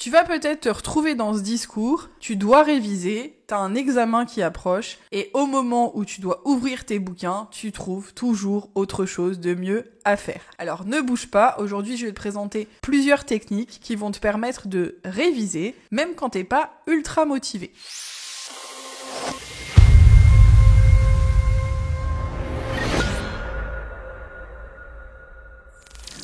Tu vas peut-être te retrouver dans ce discours, tu dois réviser, t'as un examen qui approche, et au moment où tu dois ouvrir tes bouquins, tu trouves toujours autre chose de mieux à faire. Alors ne bouge pas, aujourd'hui je vais te présenter plusieurs techniques qui vont te permettre de réviser, même quand t'es pas ultra motivé.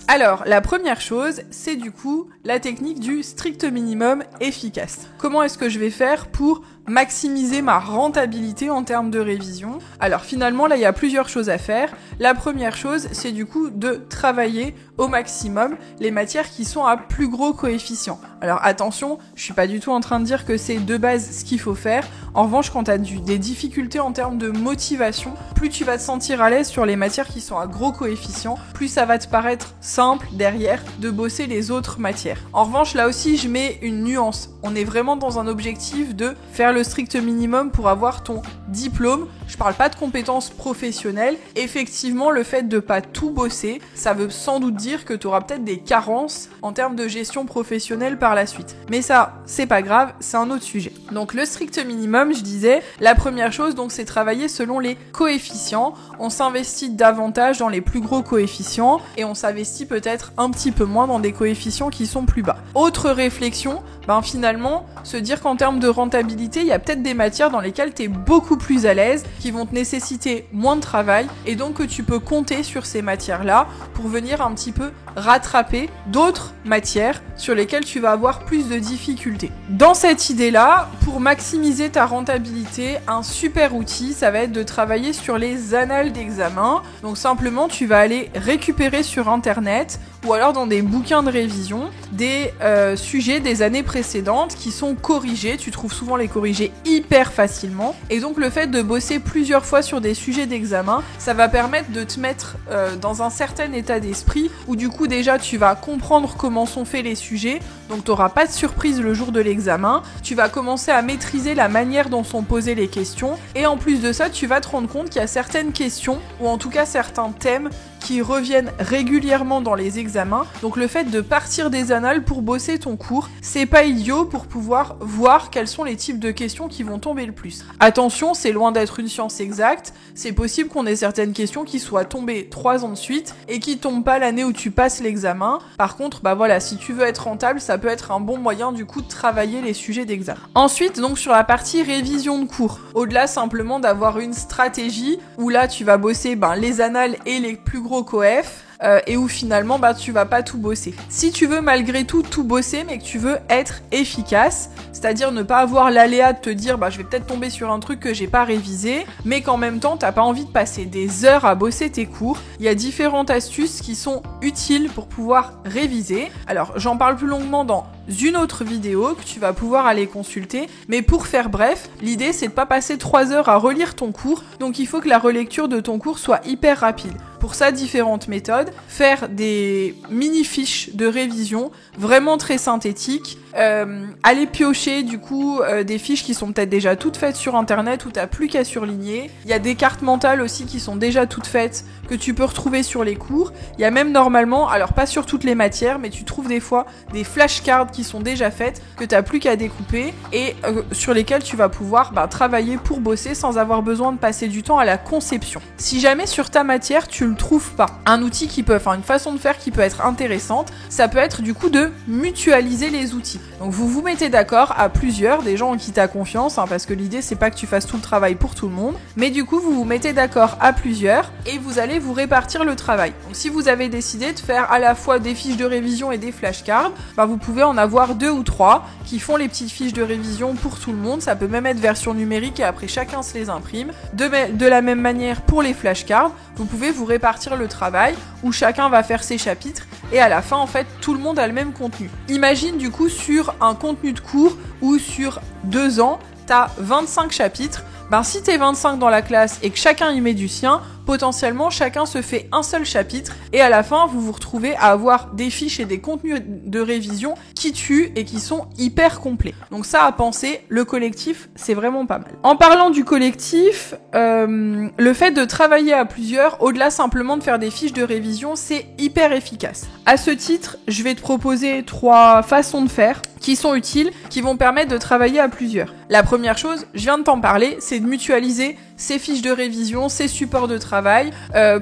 Alors, la première chose, c'est du coup la technique du strict minimum efficace. Comment est-ce que je vais faire pour maximiser ma rentabilité en termes de révision? Alors finalement, là, il y a plusieurs choses à faire. La première chose, c'est du coup de travailler au maximum les matières qui sont à plus gros coefficient. Alors attention, je suis pas du tout en train de dire que c'est de base ce qu'il faut faire. En revanche, quand tu as des difficultés en termes de motivation, plus tu vas te sentir à l'aise sur les matières qui sont à gros coefficient, plus ça va te paraître simple derrière de bosser les autres matières. En revanche, là aussi, je mets une nuance. On est vraiment dans un objectif de faire le strict minimum pour avoir ton diplôme. Je parle pas de compétences professionnelles. Effectivement, le fait de pas tout bosser, ça veut sans doute dire que tu auras peut-être des carences en termes de gestion professionnelle par la suite. Mais ça, c'est pas grave, c'est un autre sujet. Donc le strict minimum, je disais, la première chose, donc, c'est travailler selon les coefficients. On s'investit davantage dans les plus gros coefficients et on s'investit peut-être un petit peu moins dans des coefficients qui sont plus bas. Autre réflexion, finalement, se dire qu'en termes de rentabilité, il y a peut-être des matières dans lesquelles tu es beaucoup plus à l'aise, qui vont te nécessiter moins de travail, et donc que tu peux compter sur ces matières-là pour venir un petit peu rattraper d'autres matières sur lesquelles tu vas avoir plus de difficultés. Dans cette idée-là, pour maximiser ta rentabilité, un super outil, ça va être de travailler sur les annales d'examen. Donc simplement, tu vas aller récupérer sur Internet ou alors dans des bouquins de révision des sujets des années précédentes qui sont corrigés. Tu trouves souvent les corrigés hyper facilement. Et donc le fait de bosser plusieurs fois sur des sujets d'examen, ça va permettre de te mettre dans un certain état d'esprit où du coup déjà tu vas comprendre comment sont faits les sujets. Donc tu n'auras pas de surprise le jour de l'examen. Tu vas commencer à maîtriser la manière dont sont posées les questions. Et en plus de ça, tu vas te rendre compte qu'il y a certaines questions, ou en tout cas certains thèmes, qui reviennent régulièrement dans les examens. Donc le fait de partir des annales pour bosser ton cours, c'est pas idiot pour pouvoir voir quels sont les types de questions qui vont tomber le plus. Attention, c'est loin d'être une science exacte. C'est possible qu'on ait certaines questions qui soient tombées 3 ans de suite et qui tombent pas l'année où tu passes l'examen. Par contre, voilà, si tu veux être rentable, ça peut être un bon moyen du coup de travailler les sujets d'examen. Ensuite, donc sur la partie révision de cours, au-delà simplement d'avoir une stratégie où là tu vas bosser les annales et les plus gros coef, et où finalement tu vas pas tout bosser. Si tu veux malgré tout bosser mais que tu veux être efficace, c'est-à-dire ne pas avoir l'aléa de te dire je vais peut-être tomber sur un truc que j'ai pas révisé, mais qu'en même temps t'as pas envie de passer des heures à bosser tes cours, il y a différentes astuces qui sont utiles pour pouvoir réviser. Alors j'en parle plus longuement dans une autre vidéo que tu vas pouvoir aller consulter, mais pour faire bref, l'idée c'est de pas passer 3 heures à relire ton cours, donc il faut que la relecture de ton cours soit hyper rapide. Pour ça, différentes méthodes. Faire des mini-fiches de révision vraiment très synthétiques. Aller piocher du coup des fiches qui sont peut-être déjà toutes faites sur Internet où t'as plus qu'à surligner. Il y a des cartes mentales aussi qui sont déjà toutes faites que tu peux retrouver sur les cours. Il y a même normalement, alors pas sur toutes les matières, mais tu trouves des fois des flashcards qui sont déjà faites que t'as plus qu'à découper et sur lesquelles tu vas pouvoir travailler pour bosser sans avoir besoin de passer du temps à la conception. Si jamais sur ta matière tu le trouves pas, un outil une façon de faire qui peut être intéressante, ça peut être du coup de mutualiser les outils. Donc vous vous mettez d'accord à plusieurs, des gens en qui t'as confiance, parce que l'idée c'est pas que tu fasses tout le travail pour tout le monde, mais du coup vous vous mettez d'accord à plusieurs et vous allez vous répartir le travail. Donc si vous avez décidé de faire à la fois des fiches de révision et des flashcards, vous pouvez en avoir 2 ou 3 qui font les petites fiches de révision pour tout le monde. Ça peut même être version numérique et après chacun se les imprime. De la même manière pour les flashcards, vous pouvez vous répartir le travail où chacun va faire ses chapitres et à la fin en fait tout le monde a le même contenu. Imagine du coup sur un contenu de cours où sur 2 ans t'as 25 chapitres, si t'es 25 dans la classe et que chacun y met du sien, potentiellement chacun se fait un seul chapitre et à la fin vous vous retrouvez à avoir des fiches et des contenus de révision qui tuent et qui sont hyper complets. Donc ça à penser, le collectif c'est vraiment pas mal. En parlant du collectif, le fait de travailler à plusieurs, au-delà simplement de faire des fiches de révision, c'est hyper efficace. À ce titre, je vais te proposer 3 façons de faire qui sont utiles, qui vont permettre de travailler à plusieurs. La première chose, je viens de t'en parler, c'est de mutualiser ces fiches de révision, ces supports de travail,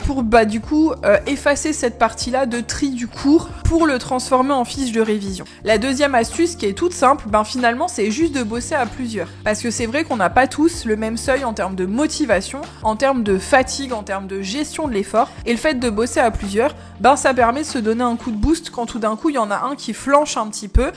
pour du coup effacer cette partie-là de tri du cours pour le transformer en fiche de révision. La deuxième astuce qui est toute simple, finalement c'est juste de bosser à plusieurs. Parce que c'est vrai qu'on n'a pas tous le même seuil en termes de motivation, en termes de fatigue, en termes de gestion de l'effort, et le fait de bosser à plusieurs, ça permet de se donner un coup de boost quand tout d'un coup il y en a un qui flanche un petit peu,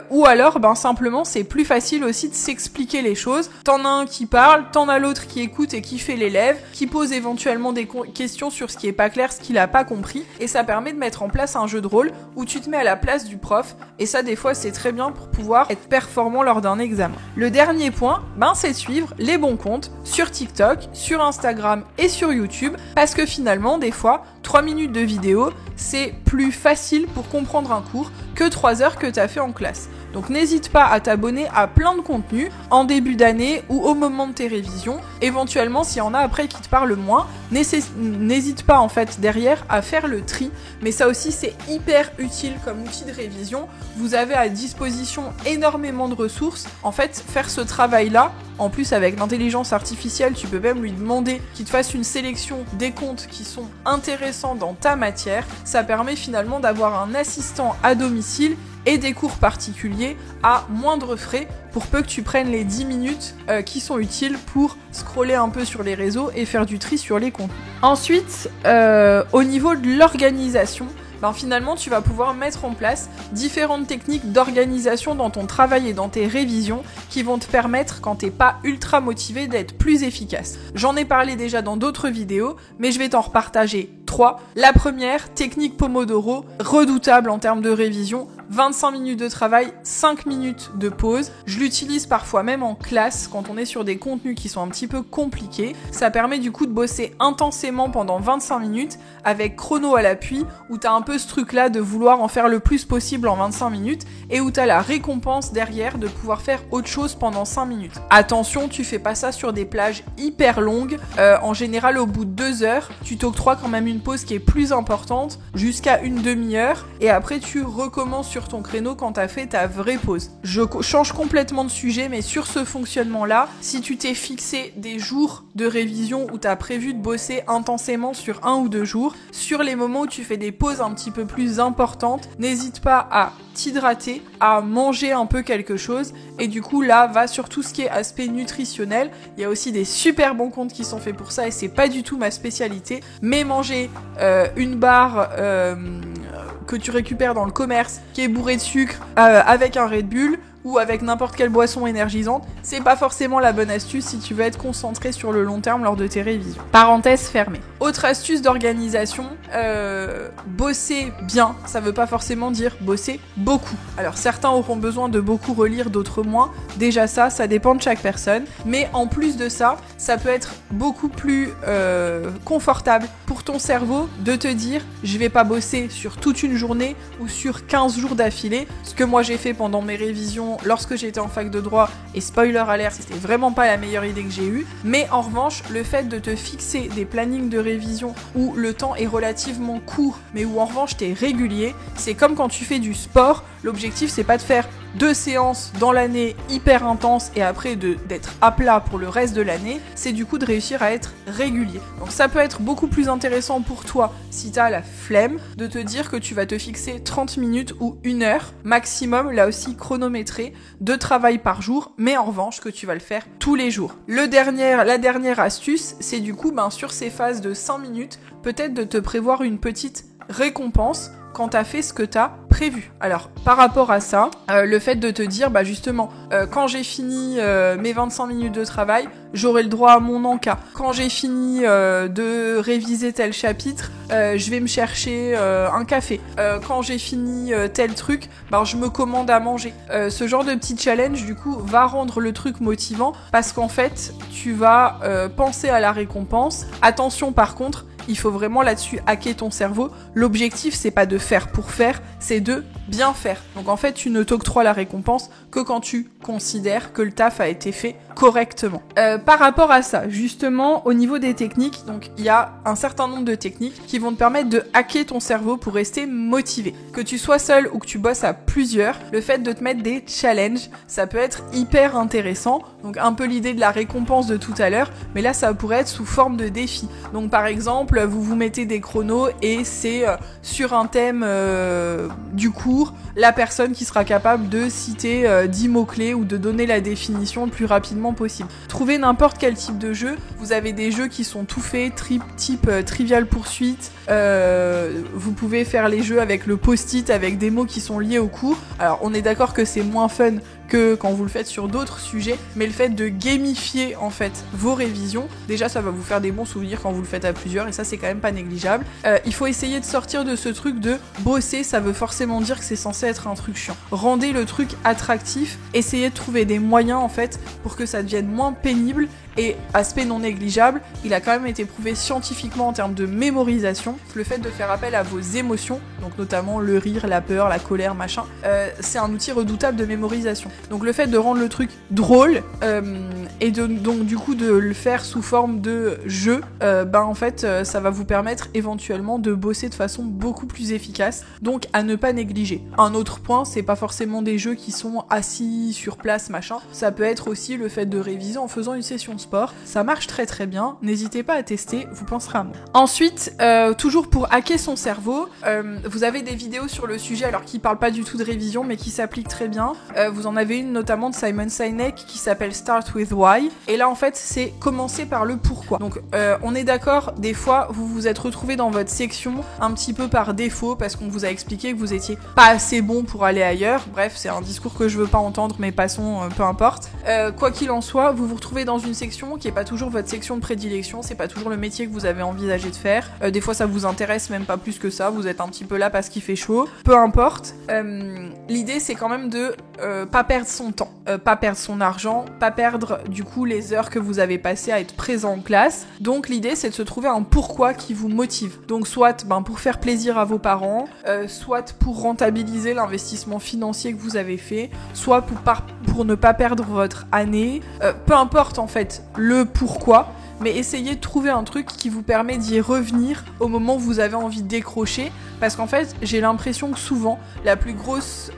ou alors simplement c'est plus facile aussi de s'expliquer les choses. T'en as un qui parle, t'en as l'autre qui écoute et qui fait l'élève, qui pose éventuellement des questions sur ce qui est pas clair, ce qu'il a pas compris, et ça permet de mettre en place un jeu de rôle où tu te mets à la place du prof, et ça des fois c'est très bien pour pouvoir être performant lors d'un examen. Le dernier point, c'est de suivre les bons comptes sur TikTok, sur Instagram et sur YouTube, parce que finalement des fois 3 minutes de vidéo c'est plus facile pour comprendre un cours que 3 heures que t'as fait en classe. Donc n'hésite pas à t'abonner à plein de contenus en début d'année ou au moment de tes révisions. Éventuellement, s'il y en a après qui te parlent moins, n'hésite pas en fait derrière à faire le tri. Mais ça aussi c'est hyper utile comme outil de révision. Vous avez à disposition énormément de ressources. En fait, faire ce travail-là, en plus avec l'intelligence artificielle, tu peux même lui demander qu'il te fasse une sélection des comptes qui sont intéressants dans ta matière. Ça permet finalement d'avoir un assistant à domicile et des cours particuliers à moindre frais pour peu que tu prennes les 10 minutes qui sont utiles pour scroller un peu sur les réseaux et faire du tri sur les contenus. Ensuite, au niveau de l'organisation, finalement tu vas pouvoir mettre en place différentes techniques d'organisation dans ton travail et dans tes révisions qui vont te permettre, quand t'es pas ultra motivé, d'être plus efficace. J'en ai parlé déjà dans d'autres vidéos, mais je vais t'en repartager 3. La première, technique Pomodoro, redoutable en termes de révision, 25 minutes de travail, 5 minutes de pause. Je l'utilise parfois même en classe quand on est sur des contenus qui sont un petit peu compliqués. Ça permet du coup de bosser intensément pendant 25 minutes avec chrono à l'appui où t'as un peu ce truc-là de vouloir en faire le plus possible en 25 minutes et où t'as la récompense derrière de pouvoir faire autre chose pendant 5 minutes. Attention, tu fais pas ça sur des plages hyper longues. En général, au bout de 2 heures, tu t'octroies quand même une pause qui est plus importante, jusqu'à une demi-heure, et après tu recommences sur ton créneau quand t'as fait ta vraie pause. Je change complètement de sujet, mais sur ce fonctionnement-là, si tu t'es fixé des jours de révision où t'as prévu de bosser intensément sur 1 ou 2 jours, sur les moments où tu fais des pauses un petit peu plus importantes, n'hésite pas à t'hydrater, à manger un peu quelque chose, et du coup là va sur tout ce qui est aspect nutritionnel. Il y a aussi des super bons comptes qui sont faits pour ça et c'est pas du tout ma spécialité, mais manger une barre que tu récupères dans le commerce qui est bourrée de sucre avec un Red Bull ou avec n'importe quelle boisson énergisante, c'est pas forcément la bonne astuce si tu veux être concentré sur le long terme lors de tes révisions. Parenthèse fermée. Autre astuce d'organisation, bosser bien, ça veut pas forcément dire bosser beaucoup. Alors certains auront besoin de beaucoup relire, d'autres moins. Déjà ça dépend de chaque personne. Mais en plus de ça, ça peut être beaucoup plus confortable pour ton cerveau de te dire je vais pas bosser sur toute une journée ou sur 15 jours d'affilée, ce que moi j'ai fait pendant mes révisions lorsque j'étais en fac de droit, et spoiler alert, c'était vraiment pas la meilleure idée que j'ai eue. Mais en revanche, le fait de te fixer des plannings de révision où le temps est relativement court, mais où en revanche t'es régulier, c'est comme quand tu fais du sport. L'objectif c'est pas de faire 2 séances dans l'année hyper intenses et après d'être à plat pour le reste de l'année, c'est du coup de réussir à être régulier. Donc ça peut être beaucoup plus intéressant pour toi si t'as la flemme de te dire que tu vas te fixer 30 minutes ou 1 heure maximum, là aussi chronométré, de travail par jour, mais en revanche que tu vas le faire tous les jours. La dernière astuce, c'est du coup sur ces phases de 5 minutes, peut-être de te prévoir une petite récompense quand t'as fait ce que t'as prévu. Alors, par rapport à ça, le fait de te dire, bah justement, quand j'ai fini mes 25 minutes de travail, j'aurai le droit à mon encas. Quand j'ai fini de réviser tel chapitre, je vais me chercher un café. Quand j'ai fini tel truc, bah, je me commande à manger. Ce genre de petit challenge, du coup, va rendre le truc motivant parce qu'en fait, tu vas penser à la récompense. Attention, par contre, il faut vraiment là-dessus hacker ton cerveau. L'objectif, c'est pas de faire pour faire, c'est de bien faire. Donc en fait, tu ne t'octroies la récompense que quand tu considères que le taf a été fait correctement. Par rapport à ça, justement, au niveau des techniques, donc il y a un certain nombre de techniques qui vont te permettre de hacker ton cerveau pour rester motivé. Que tu sois seul ou que tu bosses à plusieurs, le fait de te mettre des challenges, ça peut être hyper intéressant. Donc un peu l'idée de la récompense de tout à l'heure, mais là ça pourrait être sous forme de défi. Donc par exemple, vous vous mettez des chronos et c'est sur un thème du cours, la personne qui sera capable de citer 10 mots-clés ou de donner la définition le plus rapidement possible. Trouvez n'importe quel type de jeu. Vous avez des jeux qui sont tout faits, type Trivial Pursuit. Vous pouvez faire les jeux avec le post-it, avec des mots qui sont liés au cours. Alors on est d'accord que c'est moins fun que quand vous le faites sur d'autres sujets, mais le fait de gamifier en fait vos révisions, déjà ça va vous faire des bons souvenirs quand vous le faites à plusieurs et ça c'est quand même pas négligeable. Il faut essayer de sortir de ce truc de bosser, ça veut forcément dire que c'est censé être un truc chiant. Rendez le truc attractif, essayez de trouver des moyens en fait pour que ça devienne moins pénible. Et aspect non négligeable, il a quand même été prouvé scientifiquement en termes de mémorisation, le fait de faire appel à vos émotions, donc notamment le rire, la peur, la colère, machin, c'est un outil redoutable de mémorisation. Donc le fait de rendre le truc drôle et donc du coup de le faire sous forme de jeu, en fait ça va vous permettre éventuellement de bosser de façon beaucoup plus efficace, donc à ne pas négliger. Un autre point, c'est pas forcément des jeux qui sont assis sur place, machin, ça peut être aussi le fait de réviser en faisant une session de sport, ça marche très très bien, n'hésitez pas à tester, vous penserez à moi. Ensuite, toujours pour hacker son cerveau, vous avez des vidéos sur le sujet, alors qui parlent pas du tout de révision, mais qui s'appliquent très bien. Vous en avez une notamment de Simon Sinek qui s'appelle Start with Why, et là en fait c'est commencer par le pourquoi. Donc on est d'accord, des fois vous vous êtes retrouvé dans votre section un petit peu par défaut, parce qu'on vous a expliqué que vous étiez pas assez bon pour aller ailleurs, bref c'est un discours que je veux pas entendre, mais passons, peu importe. Quoi qu'il en soit, vous vous retrouvez dans une section qui est pas toujours votre section de prédilection, c'est pas toujours le métier que vous avez envisagé de faire, des fois ça vous intéresse même pas plus que ça, vous êtes un petit peu là parce qu'il fait chaud, peu importe. L'idée c'est quand même de pas perdre son temps, pas perdre son argent, pas perdre du coup les heures que vous avez passées à être présent en classe. Donc l'idée c'est de se trouver un pourquoi qui vous motive. Donc soit pour faire plaisir à vos parents, soit pour rentabiliser l'investissement financier que vous avez fait, soit pour ne pas perdre votre année, peu importe en fait le pourquoi, mais essayez de trouver un truc qui vous permet d'y revenir au moment où vous avez envie de décrocher, parce qu'en fait j'ai l'impression que souvent la plus grosse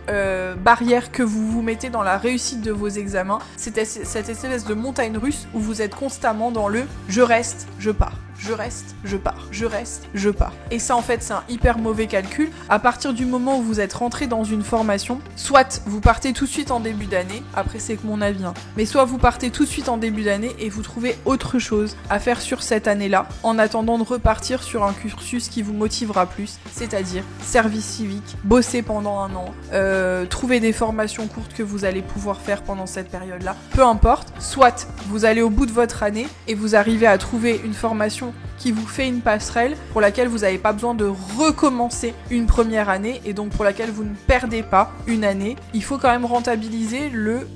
barrière que vous vous mettez dans la réussite de vos examens, c'est cette espèce de montagne russe où vous êtes constamment dans le « je reste, je pars ». Je reste, je pars, je reste, je pars. Et ça en fait c'est un hyper mauvais calcul. À partir du moment où vous êtes rentré dans une formation, soit vous partez tout de suite en début d'année, après c'est que mon avis, mais soit vous partez tout de suite en début d'année et vous trouvez autre chose à faire sur cette année-là, en attendant de repartir sur un cursus qui vous motivera plus, c'est-à-dire service civique, bosser pendant un an, trouver des formations courtes que vous allez pouvoir faire pendant cette période-là, peu importe, soit vous allez au bout de votre année et vous arrivez à trouver une formation qui vous fait une passerelle pour laquelle vous n'avez pas besoin de recommencer une première année et donc pour laquelle vous ne perdez pas une année. Il faut quand même rentabiliser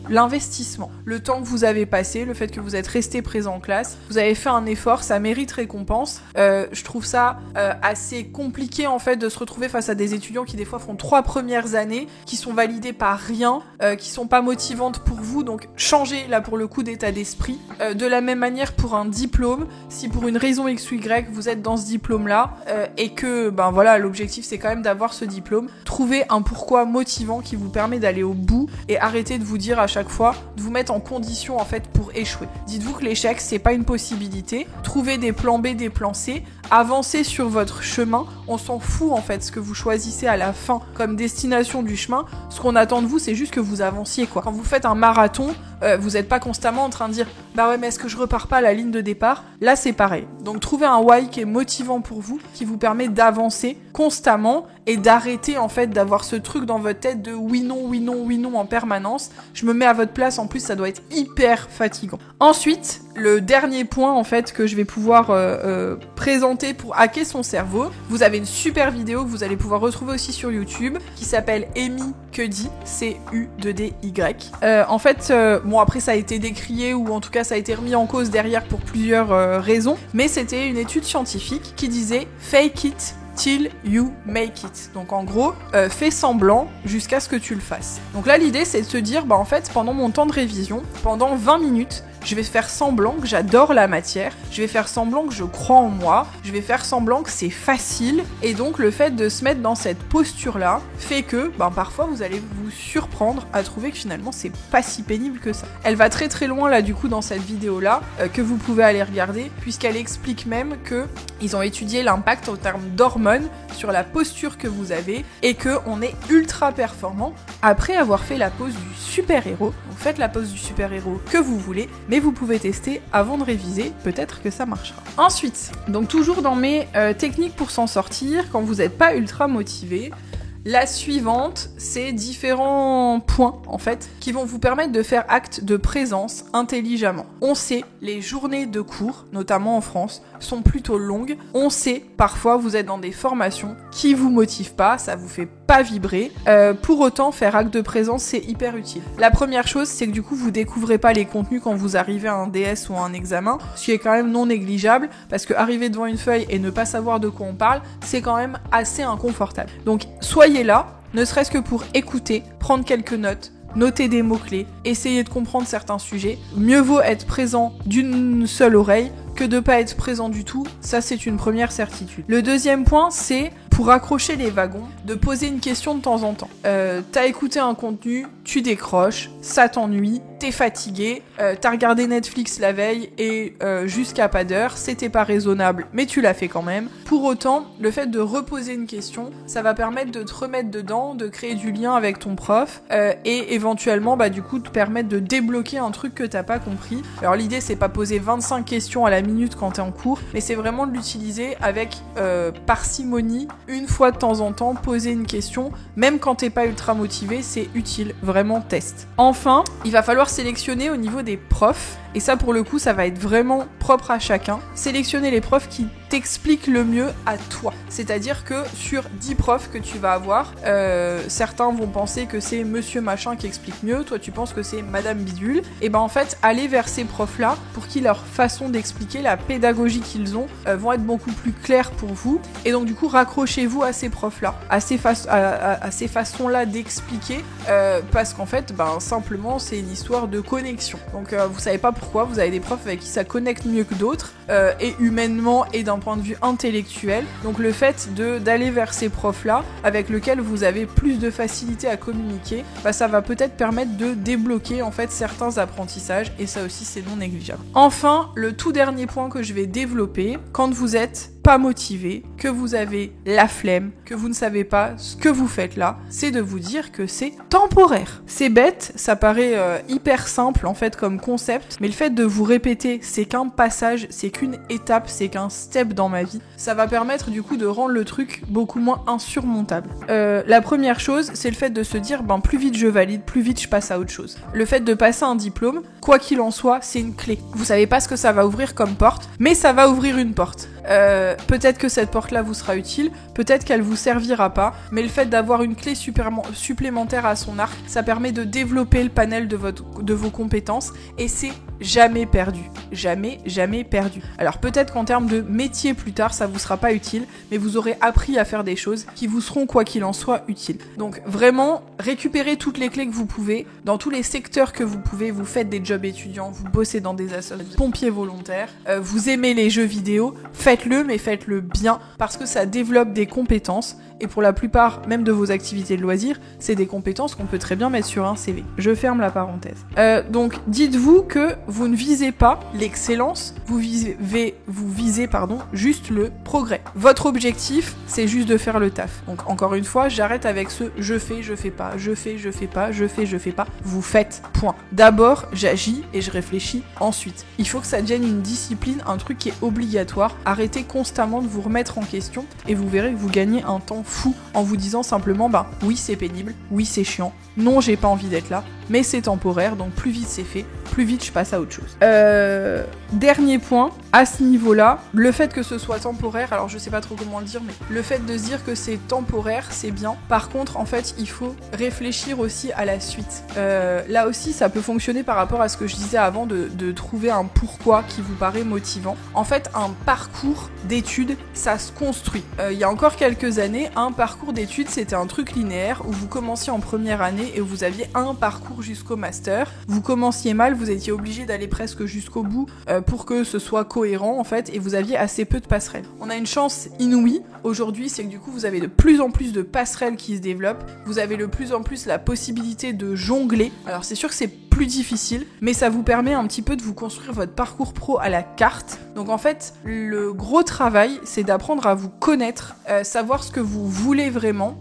l'investissement. Le temps que vous avez passé, le fait que vous êtes resté présent en classe, vous avez fait un effort, ça mérite récompense. Je trouve ça assez compliqué en fait de se retrouver face à des étudiants qui des fois font 3 premières années, qui sont validées par rien, qui sont pas motivantes pour vous, donc changez là pour le coup d'état d'esprit. De la même manière pour un diplôme, si pour une raison X ou Y, vous êtes dans ce diplôme-là et que, l'objectif c'est quand même d'avoir ce diplôme. Trouvez un pourquoi motivant qui vous permet d'aller au bout et arrêtez de vous dire à chaque fois, de vous mettre en condition en fait pour échouer. Dites-vous que l'échec c'est pas une possibilité. Trouvez des plans B, des plans C. Avancez sur votre chemin. On s'en fout en fait ce que vous choisissez à la fin comme destination du chemin. Ce qu'on attend de vous c'est juste que vous avanciez quoi. Quand vous faites un marathon, vous êtes pas constamment en train de dire bah ouais mais est-ce que je repars pas à la ligne de départ? Là c'est pareil. Donc trouvez un why qui est motivant pour vous, qui vous permet d'avancer constamment et d'arrêter en fait d'avoir ce truc dans votre tête de oui non, oui non, oui non en permanence. Je me mets à votre place, en plus ça doit être hyper fatigant. Ensuite, le dernier point en fait que je vais pouvoir présenter pour hacker son cerveau, vous avez une super vidéo que vous allez pouvoir retrouver aussi sur YouTube qui s'appelle Amy Cuddy, C-U-D-D-Y. En fait, bon après ça a été décrié ou en tout cas ça a été remis en cause derrière pour plusieurs raisons, mais c'était une étude scientifique qui disait fake it till you make it. Donc en gros, fais semblant jusqu'à ce que tu le fasses. Donc là l'idée c'est de se dire, bah en fait pendant mon temps de révision, pendant 20 minutes, je vais faire semblant que j'adore la matière, je vais faire semblant que je crois en moi, je vais faire semblant que c'est facile, et donc le fait de se mettre dans cette posture-là fait que, ben parfois vous allez vous surprendre à trouver que finalement c'est pas si pénible que ça. Elle va très très loin là du coup dans cette vidéo-là, que vous pouvez aller regarder, puisqu'elle explique même que ils ont étudié l'impact en termes d'hormones sur la posture que vous avez, et que on est ultra performant après avoir fait la pose du super-héros. Donc faites la pose du super-héros que vous voulez, mais vous pouvez tester avant de réviser, peut-être que ça marchera. Ensuite, donc toujours dans mes techniques pour s'en sortir, quand vous n'êtes pas ultra motivé, la suivante, c'est différents points, en fait, qui vont vous permettre de faire acte de présence intelligemment. On sait, les journées de cours, notamment en France, sont plutôt longues. On sait, parfois, vous êtes dans des formations qui vous motivent pas, ça vous fait pas vibrer. Pour autant, faire acte de présence, c'est hyper utile. La première chose, c'est que du coup, vous découvrez pas les contenus quand vous arrivez à un DS ou à un examen, ce qui est quand même non négligeable, parce que arriver devant une feuille et ne pas savoir de quoi on parle, c'est quand même assez inconfortable. Donc, soyez là, ne serait-ce que pour écouter, prendre quelques notes, noter des mots-clés, essayer de comprendre certains sujets. Mieux vaut être présent d'une seule oreille que de pas être présent du tout, ça c'est une première certitude. Le deuxième point, c'est pour accrocher les wagons, de poser une question de temps en temps. T'as écouté un contenu, tu décroches, ça t'ennuie, t'es fatigué, t'as regardé Netflix la veille et jusqu'à pas d'heure, c'était pas raisonnable, mais tu l'as fait quand même. Pour autant, le fait de reposer une question, ça va permettre de te remettre dedans, de créer du lien avec ton prof et éventuellement, bah du coup, te permettre de débloquer un truc que t'as pas compris. Alors l'idée, c'est pas poser 25 questions à la minute quand t'es en cours, mais c'est vraiment de l'utiliser avec parcimonie, une fois de temps en temps, poser une question, même quand t'es pas ultra motivé, c'est utile, vraiment teste. Enfin, il va falloir sélectionner au niveau des profs, et ça pour le coup, ça va être vraiment propre à chacun. Sélectionner les profs qui t'expliquent le mieux à toi. C'est-à-dire que sur 10 profs que tu vas avoir, certains vont penser que c'est monsieur machin qui explique mieux, toi tu penses que c'est madame bidule, et ben en fait, allez vers ces profs-là pour qu'ils leur façon d'expliquer, la pédagogie qu'ils ont, vont être beaucoup plus claires pour vous, et donc du coup, raccrochez-vous à ces profs-là, à ces façons-là d'expliquer, parce qu'en fait, ben simplement, c'est une histoire de connexion. Donc vous savez pas pourquoi, vous avez des profs avec qui ça connecte mieux que d'autres, et humainement et d'un point de vue intellectuel. Donc le fait d'aller vers ces profs-là, avec lesquels vous avez plus de facilité à communiquer, bah ça va peut-être permettre de débloquer en fait certains apprentissages, et ça aussi c'est non négligeable. Enfin, le tout dernier point que je vais développer, quand vous êtes pas motivé, que vous avez la flemme, que vous ne savez pas ce que vous faites là, c'est de vous dire que c'est temporaire. C'est bête, ça paraît hyper simple en fait comme concept, mais le fait de vous répéter c'est qu'un passage, c'est qu'une étape, c'est qu'un step dans ma vie, ça va permettre du coup de rendre le truc beaucoup moins insurmontable. La première chose, c'est le fait de se dire ben plus vite je valide, plus vite je passe à autre chose. Le fait de passer un diplôme, quoi qu'il en soit, c'est une clé. Vous savez pas ce que ça va ouvrir comme porte, mais ça va ouvrir une porte. Peut-être que cette porte-là vous sera utile, peut-être qu'elle vous servira pas, mais le fait d'avoir une clé supplémentaire à son arc, ça permet de développer le panel de vos compétences, et c'est jamais perdu. Jamais, jamais perdu. Alors peut-être qu'en termes de métier plus tard, ça vous sera pas utile, mais vous aurez appris à faire des choses qui vous seront, quoi qu'il en soit, utiles. Donc vraiment, récupérez toutes les clés que vous pouvez, dans tous les secteurs que vous pouvez, vous faites des jobs étudiants, vous bossez dans des associations, pompiers volontaires, vous aimez les jeux vidéo, faites-le, mais faites-le bien, parce que ça développe des compétences, et pour la plupart, même de vos activités de loisirs, c'est des compétences qu'on peut très bien mettre sur un CV. Je ferme la parenthèse. Donc dites-vous que vous ne visez pas l'excellence, vous visez juste le progrès. Votre objectif, c'est juste de faire le taf. Donc encore une fois, j'arrête avec ce je fais pas, je fais pas. Vous faites, point. D'abord, j'agis et je réfléchis ensuite. Il faut que ça devienne une discipline, un truc qui est obligatoire. Arrêtez constamment de vous remettre en question et vous verrez que vous gagnez un temps fou en vous disant simplement oui c'est pénible, oui c'est chiant, non j'ai pas envie d'être là, mais c'est temporaire, donc plus vite c'est fait, plus vite je passe à autre chose. Dernier point, à ce niveau-là, le fait que ce soit temporaire, alors je sais pas trop comment le dire, mais le fait de se dire que c'est temporaire, c'est bien. Par contre, en fait, il faut réfléchir aussi à la suite. Là aussi, ça peut fonctionner par rapport à ce que je disais avant de trouver un pourquoi qui vous paraît motivant. En fait, un parcours d'études, ça se construit. Il y a encore quelques années, un parcours d'études, c'était un truc linéaire où vous commenciez en première année et où vous aviez un parcours jusqu'au master. Vous commenciez mal, vous étiez obligé d'aller presque jusqu'au bout pour que ce soit cohérent en fait, et vous aviez assez peu de passerelles. On a une chance inouïe aujourd'hui, c'est que du coup vous avez de plus en plus de passerelles qui se développent, vous avez de plus en plus la possibilité de jongler. Alors c'est sûr que c'est plus difficile, mais ça vous permet un petit peu de vous construire votre parcours pro à la carte. Donc en fait, le gros travail, c'est d'apprendre à vous connaître, savoir ce que vous voulez vraiment,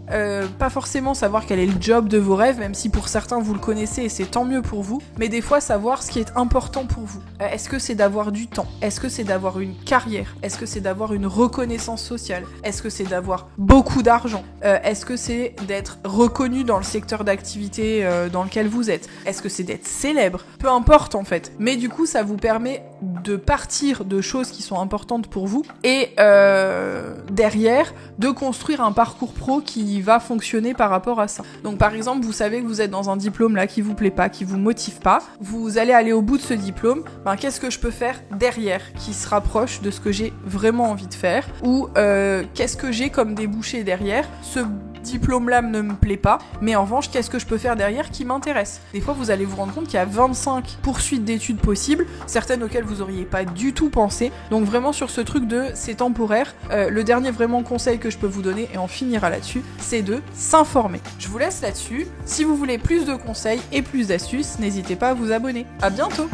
pas forcément savoir quel est le job de vos rêves, même si pour certains vous le connaissez et c'est tant mieux pour vous, mais des fois savoir ce qui est important pour vous. Est-ce que c'est d'avoir du temps? Est-ce que c'est d'avoir une carrière? Est-ce que c'est d'avoir une reconnaissance sociale? Est-ce que c'est d'avoir beaucoup d'argent? Est-ce que c'est d'être reconnu dans le secteur d'activité dans lequel vous êtes? Est-ce que c'est d'être célèbre? Peu importe en fait. Mais du coup, ça vous permet de partir de choses qui sont importantes pour vous et derrière, de construire un parcours pro qui va fonctionner par rapport à ça. Donc par exemple, vous savez que vous êtes dans un diplôme là qui vous plaît pas, qui vous motive pas, vous allez aller au bout de ce diplôme, qu'est-ce que je peux faire derrière qui se rapproche de ce que j'ai vraiment envie de faire, ou qu'est-ce que j'ai comme débouché derrière, ce diplôme-là ne me plaît pas, mais en revanche, qu'est-ce que je peux faire derrière qui m'intéresse? Des fois, vous allez vous rendre compte qu'il y a 25 poursuites d'études possibles, certaines auxquelles vous auriez pas du tout pensé. Donc vraiment sur ce truc de c'est temporaire, le dernier vraiment conseil que je peux vous donner, et on finira là-dessus, c'est de s'informer. Je vous laisse là-dessus. Si vous voulez plus de conseils et plus d'astuces, n'hésitez pas à vous abonner. À bientôt!